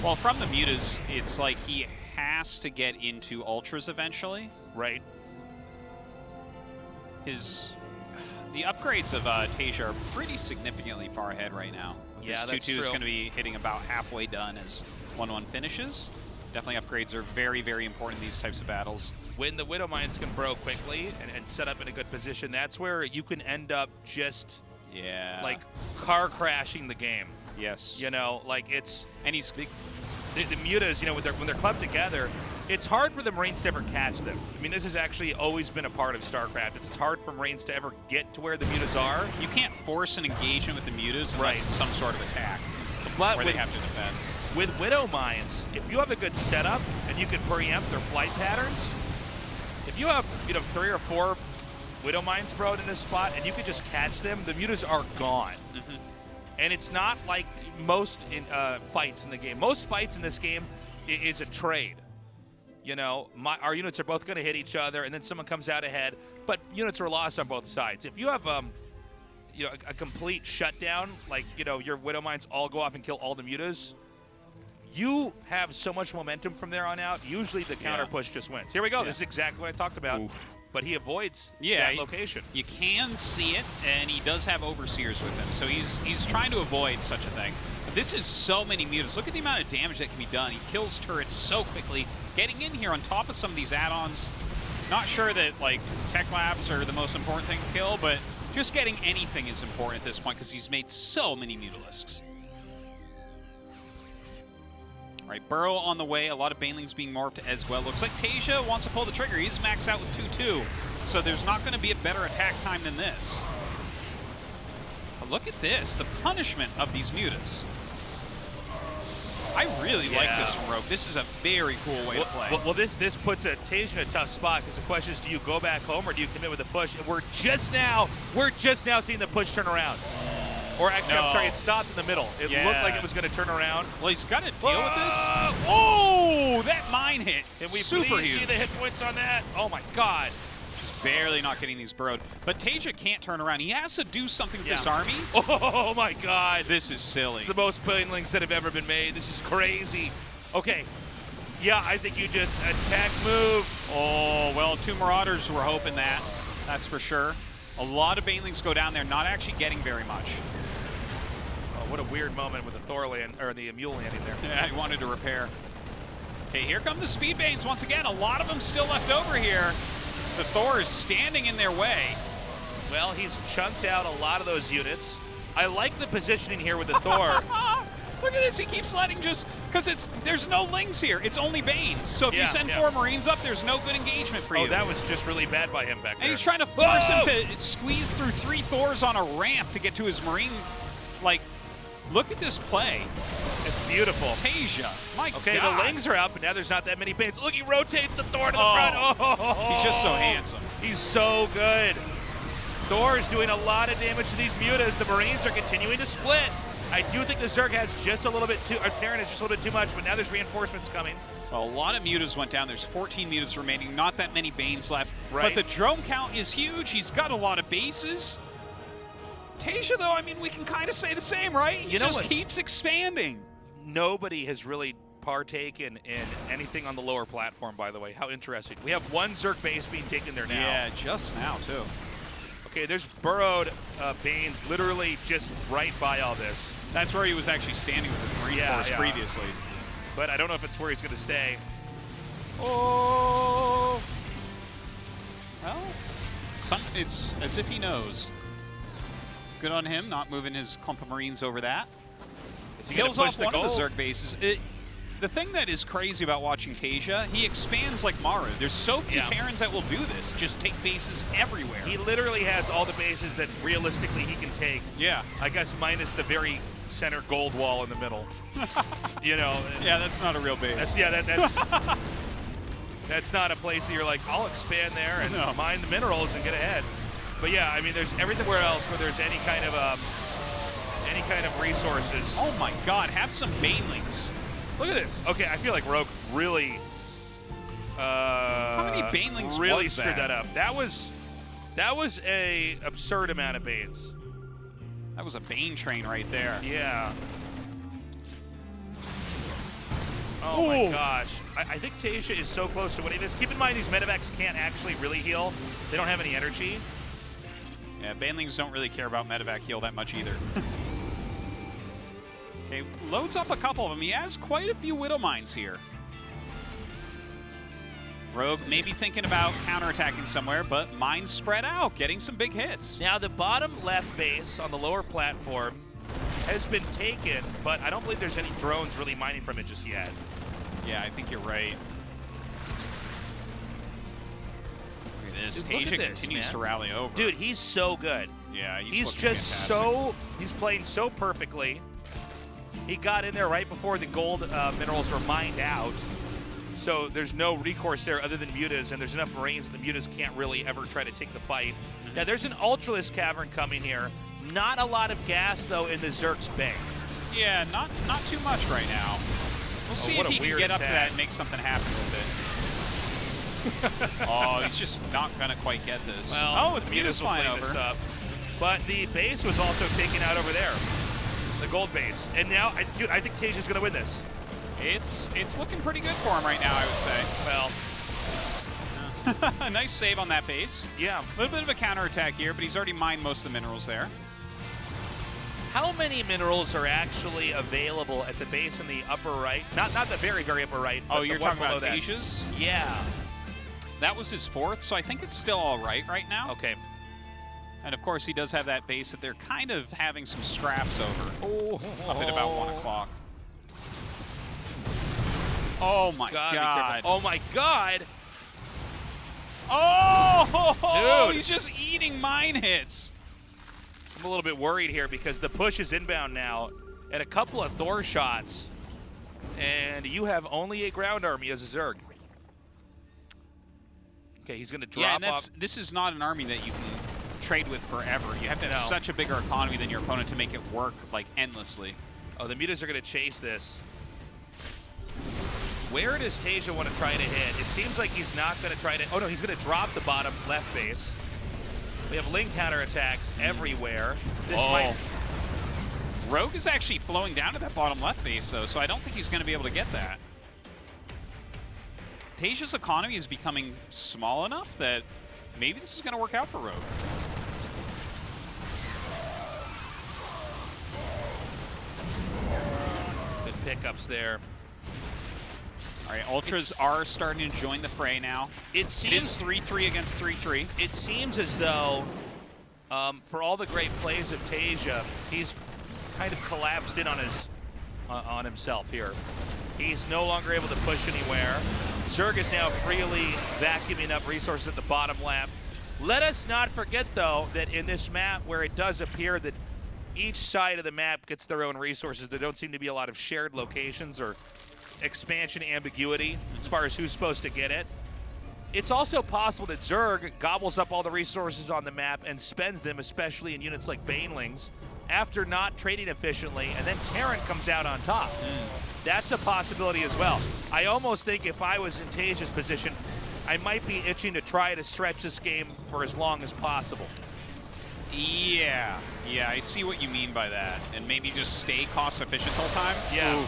Well, from the Mutas, it's like he has to get into Ultras eventually. Right. The upgrades of TaeJa are pretty significantly far ahead right now. Yeah, this 2-2 is going to be hitting about halfway done as 1-1 finishes. Definitely upgrades are very, very important in these types of battles. When the Widow Mines can bro quickly and set up in a good position, that's where you can end up just like car crashing the game. Yes. You know, like it's and he's the Mutas, you know, when they're clubbed together, it's hard for the Marines to ever catch them. I mean, this has actually always been a part of StarCraft. It's hard for Marines to ever get to where the Mutas are. You can't force an engagement with the Mutas unless it's some sort of attack but where they have to defend. With Widow Mines, if you have a good setup and you can preempt their flight patterns, if you have 3 or 4 Widow Mines broed in this spot and you can just catch them, the Mutas are gone. And it's not like most fights in the game. Most fights in this game is a trade. You know, our units are both going to hit each other, and then someone comes out ahead. But units are lost on both sides. If you have a complete shutdown, like your Widow Mines all go off and kill all the Mutas, you have so much momentum from there on out. Usually the counter push just wins. Here we go. This is exactly what I talked about. Oof. But he avoids that location. You can see it, and he does have Overseers with him, so he's trying to avoid such a thing. But this is so many Mutas. Look at the amount of damage that can be done. He kills turrets so quickly. Getting in here on top of some of these add-ons, not sure that like tech labs are the most important thing to kill, but just getting anything is important at this point because he's made so many Mutalisks. All right, Burrow on the way. A lot of Banelings being morphed as well. Looks like TaeJa wants to pull the trigger. He's maxed out with 2-2, so there's not going to be a better attack time than this. But look at this, the punishment of these Mutas. I really like this from Rogue. This is a very cool way to play. Well, this puts TaeJa in a tough spot because the question is, do you go back home or do you commit with a push? And we're just now seeing the push turn around. Or actually, I'm sorry, it stopped in the middle. It looked like it was going to turn around. Well, he's got to deal with this. Oh, that mine hit. Can we super please huge. see the hit points on that? Oh my God. Just barely not getting these burrowed. But TaeJa can't turn around. He has to do something with this army. Oh my God. This is silly. It's the most Banelings that have ever been made. This is crazy. Okay. Yeah, I think you just attack move. Oh, well, 2 Marauders were hoping that. That's for sure. A lot of Banelings go down there, not actually getting very much. What a weird moment with the Thor or the Mule landing there. Yeah, he wanted to repair. Okay, here come the Speed Banes once again. A lot of them still left over here. The Thor is standing in their way. Well, he's chunked out a lot of those units. I like the positioning here with the Thor. Look at this, he keeps letting because there's no Lings here. It's only Banes. So if you send 4 Marines up, there's no good engagement for you. Oh, that was just really bad by him back there. And he's trying to force him to squeeze through 3 Thors on a ramp to get to his Marine, like, look at this play. It's beautiful. TaeJa, my God. Okay, the Lings are up, but now there's not that many Banes. Look, he rotates the Thor to the front. Oh, he's just so handsome. He's so good. Thor is doing a lot of damage to these Mutas. The Marines are continuing to split. I do think the Zerg has just a little bit too, or Terran has just a little bit too much, but now there's reinforcements coming. Well, a lot of Mutas went down. There's 14 Mutas remaining, not that many Banes left. Right. But the drone count is huge. He's got a lot of bases. TaeJa, though, I mean, we can kind of say the same, right? He just keeps expanding. Nobody has really partaken in anything on the lower platform, by the way. How interesting. We have 1 Zerg base being taken there now. Yeah, just now, too. Okay, there's burrowed Banes literally just right by all this. That's where he was actually standing with his Marine force previously. But I don't know if it's where he's going to stay. Oh! Well, it's as if he knows. Good on him, not moving his clump of Marines over that. Is he gonna Kills push off the one of the gold? Zerg bases. The thing that is crazy about watching TaeJa, he expands like Maru. There's so few Yeah. Terrans that will do this. Just take bases everywhere. He literally has all the bases that realistically he can take. Yeah. I guess minus the very center gold wall in the middle. You know. Yeah, that's not a real base. That's that's not a place that you're like, I'll expand there and mine the minerals and get ahead. But yeah, I mean, there's everywhere else where there's any kind of resources. Oh my God, have some banelings. Look at this. Okay, I feel like Rogue really. How many banelings really was screwed that up? That was a absurd amount of banes. That was a Bane train right there. Yeah. Oh my gosh. I think TaeJa is so close to winning this. Keep in mind these medevacs can't actually really heal. They don't have any energy. Yeah, banelings don't really care about medevac heal that much either. Okay, loads up a couple of them. He has quite a few Widow Mines here. Rogue maybe thinking about counterattacking somewhere, but mines spread out, getting some big hits. Now the bottom left base on the lower platform has been taken, but I don't believe there's any drones really mining from it just yet. Yeah, I think you're right. Look at this. Dude, look TaeJa at this, continues man. to rally over. Dude, he's so good. Yeah, He's looking just fantastic. he's playing so perfectly. He got in there right before the gold minerals were mined out. So there's no recourse there other than mutas, and there's enough Marines the mutas can't really ever try to take the fight. Now there's an Ultralisk cavern coming here. Not a lot of gas though in the Zerg's bank. Yeah, not too much right now. We'll see what if a he can weird get up to attack. that and make something happen with it. Oh, he's just not gonna quite get this. Well, oh, the the mutas muta's will flying clean this over. up. But the base was also taken out over there, the gold base. And now, dude, I think TaeJa's gonna win this. It's looking pretty good for him right now, I would say. Well, A nice save on that base. yeah. A little bit of a counterattack here, but he's already mined most of the minerals there. How many minerals are actually available at the base in the upper right? Not the very, very upper right. Oh, but you're the one talking about below that. TaeJa's? Yeah. That was his fourth, so I think it's still all right now. Okay. And of course, he does have that base that they're kind of having some scraps over. Oh, Up at about 1 o'clock. Oh my Be God. careful. Oh my God. Oh, Dude. he's just eating mine hits. I'm a little bit worried here because the push is inbound now, and a couple of Thor shots, and you have only a ground army as a Zerg. Okay, he's going to drop Yeah, and off. this is not an army that you can trade with forever. You have to have No. such a bigger economy than your opponent to make it work like endlessly. Oh, the mutas are going to chase this. Where does TaeJa want to try to hit? It seems like he's not going to try to... Oh, no, he's going to drop the bottom left base. We have link counterattacks everywhere. This might... Rogue is actually flowing down to that bottom left base, though, so I don't think he's going to be able to get that. TaeJa's economy is becoming small enough that maybe this is going to work out for Rogue. Good pickups there. All right, Ultras are starting to join the fray now. It It is seems 3-3 against 3-3. It seems as though, for all the great plays of TaeJa, he's kind of collapsed in on himself here. He's no longer able to push anywhere. Zerg is now freely vacuuming up resources at the bottom left. Let us not forget, though, that in this map where it does appear that each side of the map gets their own resources, there don't seem to be a lot of shared locations or expansion ambiguity as far as who's supposed to get it. It's also possible that Zerg gobbles up all the resources on the map and spends them, especially in units like Banelings, after not trading efficiently, and then Terran comes out on top. That's a possibility as well. I almost think if I was in TaeJa's position, I might be itching to try to stretch this game for as long as possible. Yeah, I see what you mean by that. And maybe just stay cost efficient the whole time? Yeah. Ooh.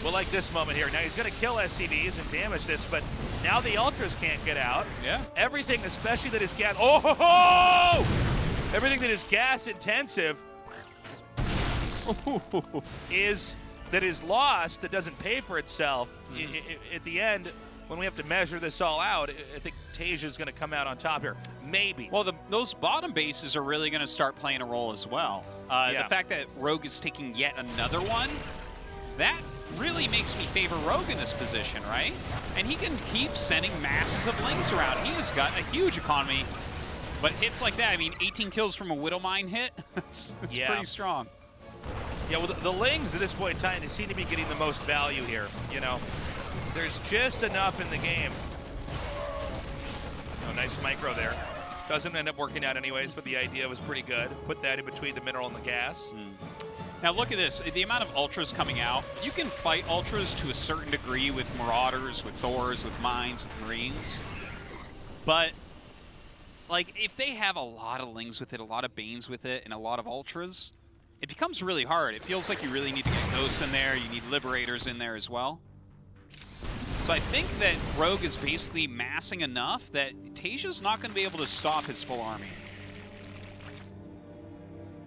Well, like this moment here. Now he's going to kill SCVs and damage this, but now the Ultras can't get out. Yeah. Everything, especially that is gas. Oh! Ho, ho! Everything that is gas intensive is lost, that doesn't pay for itself. At the end, when we have to measure this all out, I think TaeJa's going to come out on top here. Maybe. Well, those bottom bases are really going to start playing a role as well. Yeah. The fact that Rogue is taking yet another one, that really makes me favor Rogue in this position, right? And he can keep sending masses of lings around. He has got a huge economy, but hits like that, I mean, 18 kills from a Widow Mine hit, it's Yeah. pretty strong. Yeah, well, the lings at this point in time, they seem to be getting the most value here, you know. There's just enough in the game. Oh, nice micro there. Doesn't end up working out anyways, but the idea was pretty good. Put that in between the mineral and the gas. Now look at this, the amount of ultras coming out. You can fight ultras to a certain degree with Marauders, with Thors, with Mines, with Marines. But, like, if they have a lot of lings with it, a lot of Banes with it, and a lot of ultras, it becomes really hard. It feels like you really need to get Ghosts in there, you need Liberators in there as well. So I think that Rogue is basically massing enough that TaeJa's not going to be able to stop his full army.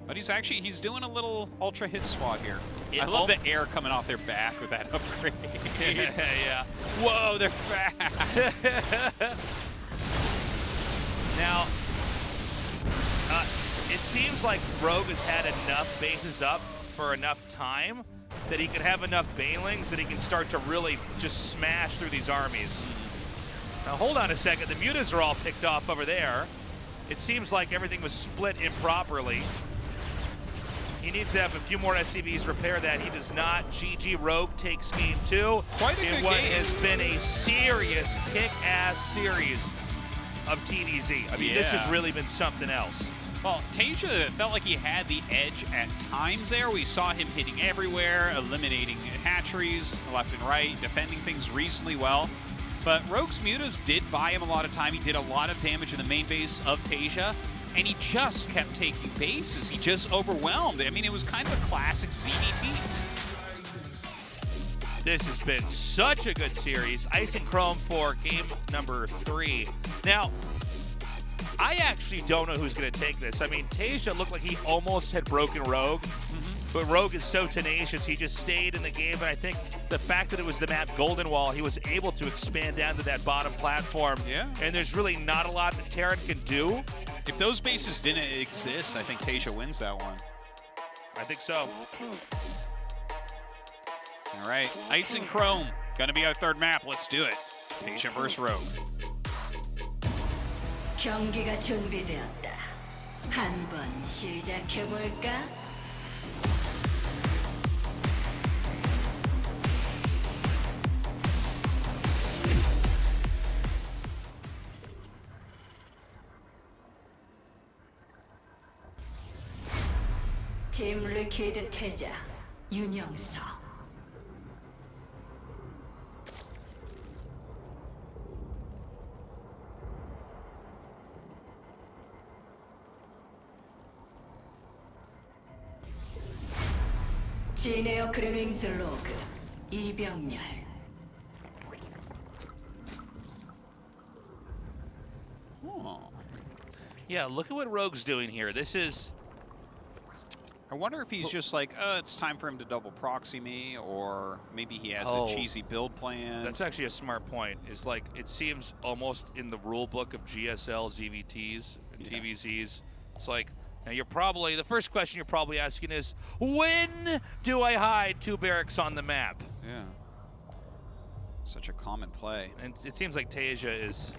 But he's doing a little ultra hit squad here. I love the air coming off their back with that upgrade. Yeah. Whoa, they're fast. Now, it seems like Rogue has had enough bases up for enough time that he could have enough Banelings that he can start to really just smash through these armies. Now, hold on a second. The mutas are all picked off over there. It seems like everything was split improperly. He needs to have a few more SCVs repair that. He does not. GG Rogue takes game 2. Quite a good in what game. has been a serious kick-ass series of TDZ. I mean, this has really been something else. Well, TaeJa felt like he had the edge at times there. We saw him hitting everywhere, eliminating hatcheries left and right, defending things reasonably well. But Rogue's mutas did buy him a lot of time. He did a lot of damage in the main base of TaeJa, and he just kept taking bases. He just overwhelmed. I mean, it was kind of a classic ZDT. This has been such a good series. Ice and Chrome for game number 3. Now, I actually don't know who's going to take this. I mean, TaeJa looked like he almost had broken Rogue, but Rogue is so tenacious, he just stayed in the game, and I think the fact that it was the map Golden Wall, he was able to expand down to that bottom platform, and there's really not a lot that Terran can do. If those bases didn't exist, I think TaeJa wins that one. I think so. All right, Ice and Chrome, gonna be our third map. Let's do it. TaeJa versus Rogue. 경기가 준비되었다. 한번 시작해볼까? 팀 리퀴드 태자, 윤영석. 지네어 그래밍스 로그, 이병렬. Yeah, look at what Rogue's doing here. This is... I wonder if he's just like, it's time for him to double proxy me, or maybe he has a cheesy build plan. That's actually a smart point. It's like, it seems almost in the rule book of GSL, ZVTs, and TVZs. It's like, now you're probably, the first question you're probably asking is, when do I hide 2 barracks on the map? Yeah. Such a common play. And it seems like TaeJa is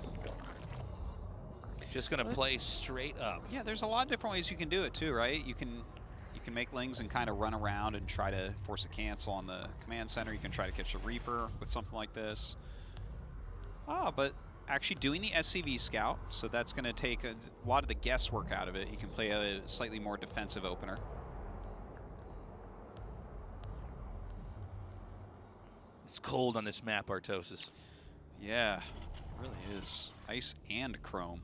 just going to play straight up. Yeah, there's a lot of different ways you can do it too, right? You can make lings and kind of run around and try to force a cancel on the command center. You can try to catch a Reaper with something like this. But actually doing the SCV scout, so that's going to take a lot of the guesswork out of it. He can play a slightly more defensive opener. It's cold on this map, Artosis. Yeah, it really is. Ice and Chrome.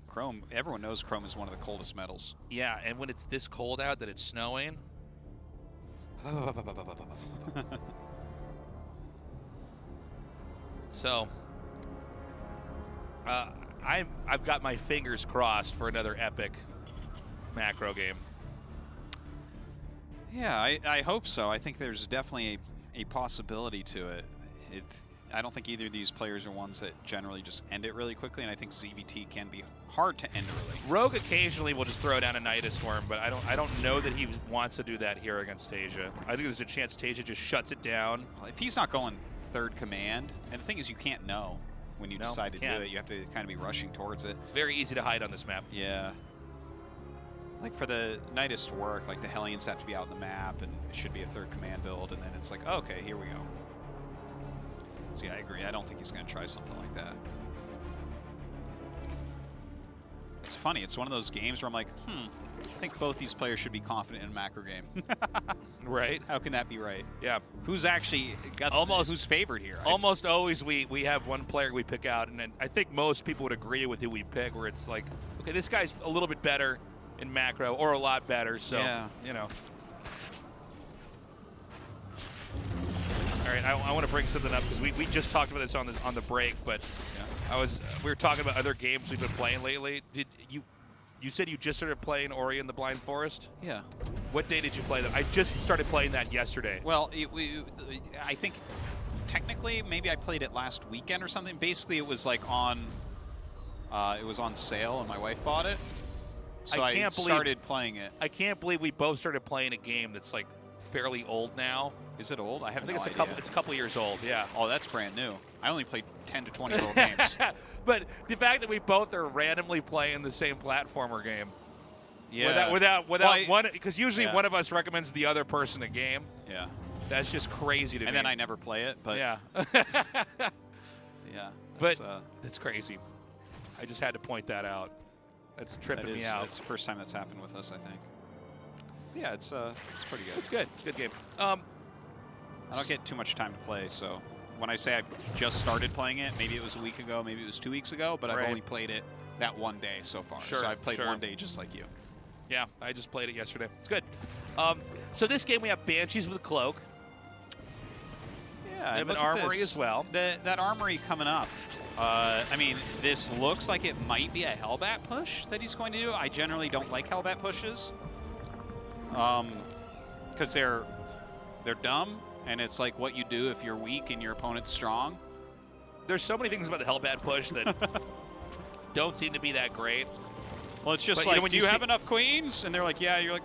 Chrome, everyone knows Chrome is one of the coldest metals. Yeah, and when it's this cold out that it's snowing. So, I've got my fingers crossed for another epic macro game. Yeah, I hope so. I think there's definitely a possibility to it. I don't think either of these players are ones that generally just end it really quickly, and I think ZVT can be hard to end early. Rogue occasionally will just throw down a Nidus Storm, but I don't know that he wants to do that here against TaeJa. I think there's a chance TaeJa just shuts it down. Well, if he's not going third command, and the thing is you can't know when you decide to do it. You have to kind of be rushing towards it. It's very easy to hide on this map. Yeah. Like for the Nidus to work, like the Hellions have to be out on the map, and it should be a third command build, and then it's like, oh, okay, here we go. So yeah, I agree. I don't think he's going to try something like that. It's funny. It's one of those games where I'm like, I think both these players should be confident in a macro game. Right? How can that be right? Yeah. Who's actually got who's favored here? Almost always we have one player we pick out, and then I think most people would agree with who we pick, where it's like, okay, this guy's a little bit better in macro, or a lot better, so, you know. All right, I want to bring something up, because we just talked about this on the break, but we were talking about other games we've been playing lately. Did you said you just started playing Ori and the Blind Forest? Yeah. What day did you play them? I just started playing that yesterday. Well, I think technically maybe I played it last weekend or something. Basically, it was like on sale, and my wife bought it. So I started playing it. I can't believe we both started playing a game that's like fairly old now. Is it old? I have I think no it's idea. a couple years old. Yeah. Oh, that's brand new. I only played 10 to 20-year-old games. But the fact that we both are randomly playing the same platformer game. Yeah. Without one, because usually one of us recommends the other person a game. Yeah. That's just crazy to me. And then I never play it, but yeah. Yeah. But that's crazy. I just had to point that out. That's tripping me out. That's the first time that's happened with us, I think. Yeah, it's pretty good. It's good. It's a good game. I don't get too much time to play, so when I say I just started playing it, maybe it was a week ago, maybe it was 2 weeks ago, but I've only played it that one day so far. Sure, so I've played one day just like you. Yeah, I just played it yesterday. It's good. So this game we have Banshees with a cloak. Yeah, we have an armory as well. That armory coming up. I mean, this looks like it might be a Hellbat push that he's going to do. I generally don't like Hellbat pushes. Because they're dumb, and it's like what you do if you're weak and your opponent's strong. There's so many things about the Hellbat push that don't seem to be that great. Well, it's just but, like, when do you have enough queens? And they're like, yeah. You're like,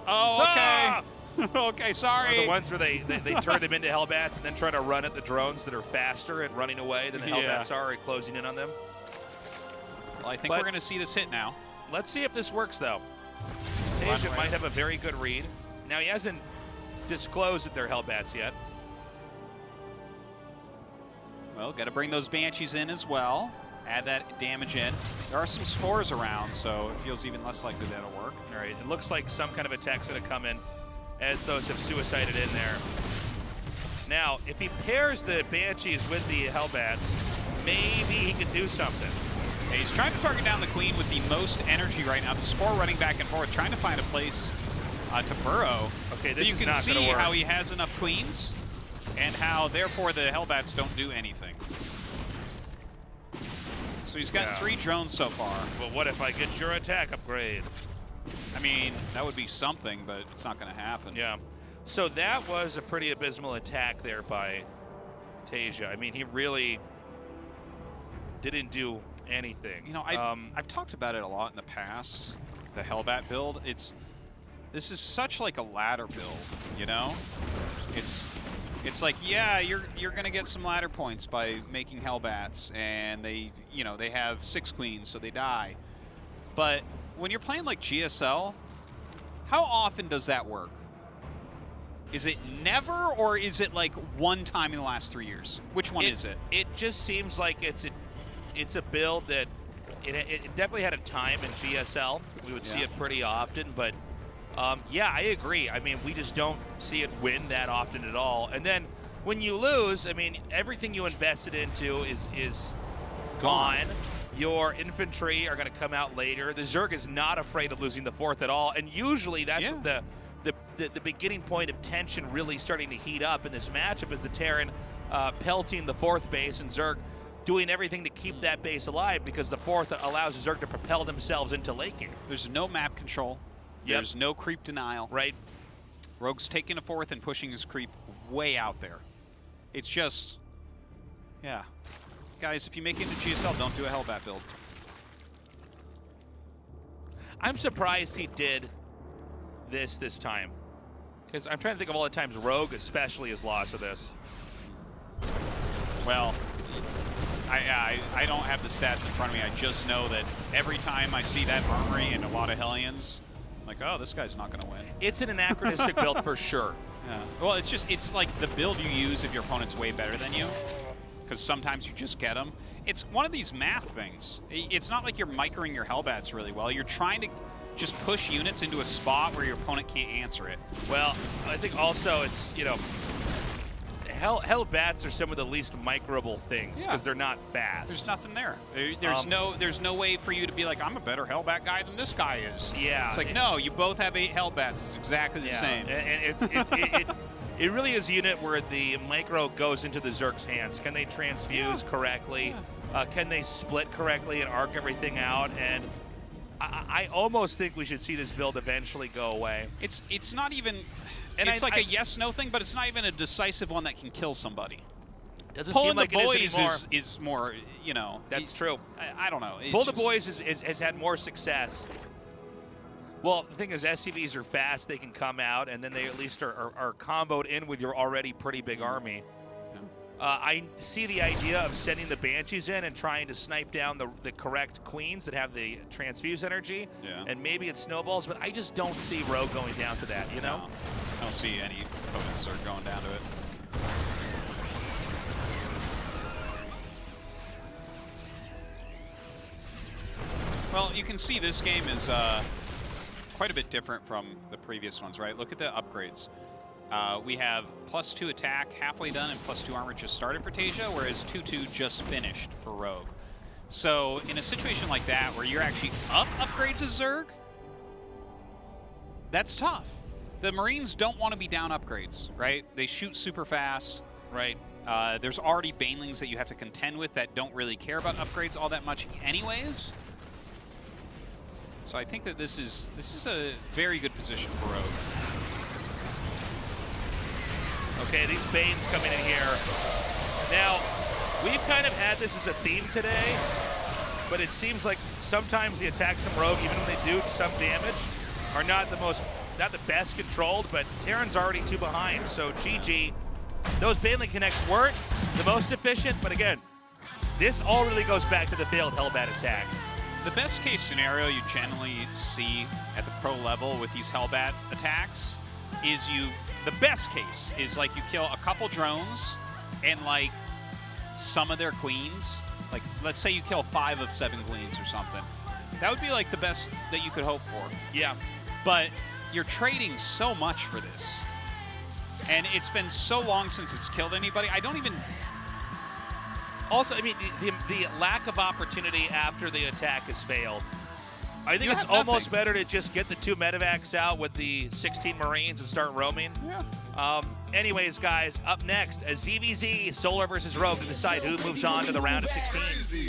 oh, okay. Okay, sorry. Or the ones where they turn them into Hellbats and then try to run at the drones that are faster and running away than the Hellbats are, and closing in on them. Well, I think we're going to see this hit now. Let's see if this works, though. TaeJa might have a very good read. Now, he hasn't disclosed that they're Hellbats yet. Well, got to bring those Banshees in as well. Add that damage in. There are some spores around, so it feels even less likely that'll work. All right, it looks like some kind of attack's going to come in as those have suicided in there. Now, if he pairs the Banshees with the Hellbats, maybe he can do something. Yeah, he's trying to target down the Queen with the most energy right now. The Spore running back and forth, trying to find a place to burrow. Okay, this you is can not see gonna work. how he has enough Queens, and how, therefore, the Hellbats don't do anything. So he's got 3 drones so far. But what if I get your attack upgrade? I mean, that would be something, but it's not going to happen. Yeah. So that was a pretty abysmal attack there by TaeJa. I mean, he really didn't do anything. You know, I've talked about it a lot in the past, the Hellbat build. This is such like a ladder build, you know? It's like, yeah, you're gonna get some ladder points by making Hellbats, and they have 6 queens, so they die. But when you're playing like GSL, how often does that work? Is it never, or is it like one time in the last 3 years? Which one is it? It just seems like it's a build that it definitely had a time in GSL. We would see it pretty often, but yeah, I agree. I mean, we just don't see it win that often at all. And then when you lose, I mean, everything you invested into is gone. Your infantry are going to come out later. The Zerg is not afraid of losing the 4th at all, and usually that's the beginning point of tension really starting to heat up in this matchup is the Terran pelting the 4th base and Zerg doing everything to keep that base alive, because the 4th allows the Zerg to propel themselves into late game. There's no map control. There's no creep denial. Right. Rogue's taking a 4th and pushing his creep way out there. It's just Yeah. Guys, if you make it into GSL, don't do a Hellbat build. I'm surprised he did this time. Because I'm trying to think of all the times Rogue especially has lost to this. Well, I don't have the stats in front of me. I just know that every time I see that armory and a lot of Hellions, I'm like, oh, this guy's not going to win. It's an anachronistic build for sure. Yeah. Well, it's like the build you use if your opponent's way better than you. Because sometimes you just get them. It's one of these math things. It's not like you're microing your Hellbats really well. You're trying to just push units into a spot where your opponent can't answer it. Well, I think also it's, you know, Hellbats are some of the least microable things because they're not fast. There's nothing there. There's no way for you to be like, I'm a better Hellbat guy than this guy is. Yeah. It's like, no, you both have 8 Hellbats. It's exactly the same. And it really is a unit where the micro goes into the Zerg's hands. Can they transfuse correctly? Can they split correctly and arc everything out? And I almost think we should see this build eventually go away. It's not even... And it's like a yes-no thing, but it's not even a decisive one that can kill somebody. Doesn't Pulling seem like the boys it is more, you know... That's true. I don't know. Pull the boys has had more success. Well, the thing is, SCVs are fast. They can come out, and then they at least are comboed in with your already pretty big army. I see the idea of sending the Banshees in and trying to snipe down the correct queens that have the transfuse energy, and maybe it snowballs, but I just don't see Rogue going down to that, you know? No, I don't see any opponents are going down to it. Well, you can see this game is quite a bit different from the previous ones, right? Look at the upgrades. We have +2 attack halfway done and +2 armor just started for TaeJa, whereas 2-2 just finished for Rogue. So in a situation like that where you're actually up upgrades as Zerg, that's tough. The Marines don't want to be down upgrades, right? They shoot super fast, right? There's already Banelings that you have to contend with that don't really care about upgrades all that much anyways. So I think that this is a very good position for Rogue. Okay, these Banes coming in here. Now, we've kind of had this as a theme today, but it seems like sometimes the attacks from Rogue, even when they do some damage, are not the best controlled, but Terran's already 2 behind, so GG. Those Baneling connects weren't the most efficient, but again, this all really goes back to the failed Hellbat attack. The best case scenario you generally see at the pro level with these Hellbat attacks is the best case is like you kill a couple drones and like some of their queens. Like let's say you kill 5 of 7 queens or something. That would be like the best that you could hope for. Yeah. But you're trading so much for this. And it's been so long since it's killed anybody. I don't even... Also, I mean, the lack of opportunity after the attack has failed. I think it's almost better to just get the 2 medevacs out with the 16 Marines and start roaming. Yeah. Anyways, guys, up next, a ZVZ, Solar versus Rogue to decide who moves on to the round of 16.